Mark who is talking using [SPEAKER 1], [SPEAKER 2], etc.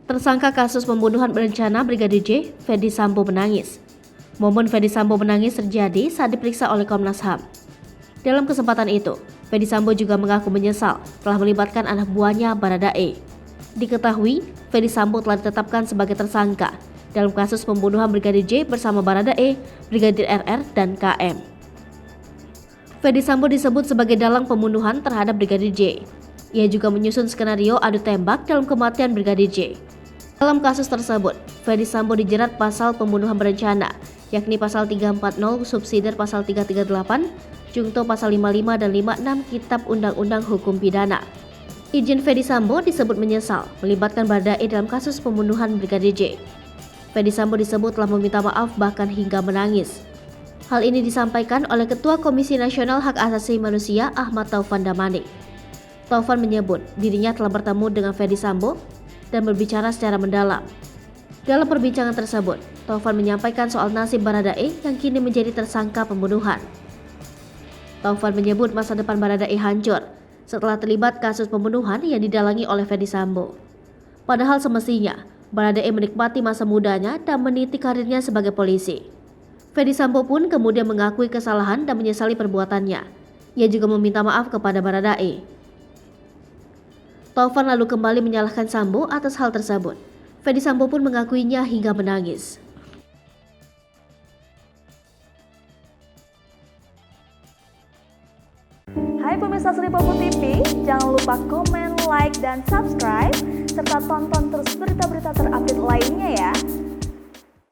[SPEAKER 1] Tersangka kasus pembunuhan berencana Brigadir J, Ferdy Sambo menangis. Momen Ferdy Sambo menangis terjadi saat diperiksa oleh Komnas HAM. Dalam kesempatan itu, Ferdy Sambo juga mengaku menyesal telah melibatkan anak buahnya Baradae. Diketahui, Ferdy Sambo telah ditetapkan sebagai tersangka dalam kasus pembunuhan Brigadir J bersama Baradae, Brigadir RR, dan KM. Ferdy Sambo disebut sebagai dalang pembunuhan terhadap Brigadir J. Ia juga menyusun skenario adu tembak dalam kematian Brigadir J. Dalam kasus tersebut, Ferdy Sambo dijerat pasal pembunuhan berencana, yakni pasal 340 subsidiar pasal 338, junto pasal 55 dan 56 Kitab Undang-Undang Hukum Pidana. Irjen Ferdy Sambo disebut menyesal melibatkan Baradae dalam kasus pembunuhan Brigadir J. Ferdy Sambo disebut telah meminta maaf bahkan hingga menangis. Hal ini disampaikan oleh Ketua Komisi Nasional Hak Asasi Manusia Ahmad Taufan Damanik. Taufan menyebut dirinya telah bertemu dengan Ferdy Sambo dan berbicara secara mendalam. Dalam perbincangan tersebut, Taufan menyampaikan soal nasib Baradae yang kini menjadi tersangka pembunuhan. Taufan menyebut masa depan Baradae hancur setelah terlibat kasus pembunuhan yang didalangi oleh Ferdy Sambo. Padahal semestinya, Baradae menikmati masa mudanya dan meniti karirnya sebagai polisi. Ferdy Sambo pun kemudian mengakui kesalahan dan menyesali perbuatannya. Ia juga meminta maaf kepada Baradae. Taufan lalu kembali menyalahkan Sambo atas hal tersebut. Ferdy Sambo pun mengakuinya hingga menangis.
[SPEAKER 2] Hai pemirsa Sri Popo TV, jangan lupa komen, like, dan subscribe, serta tonton terus berita-berita terupdate lainnya ya.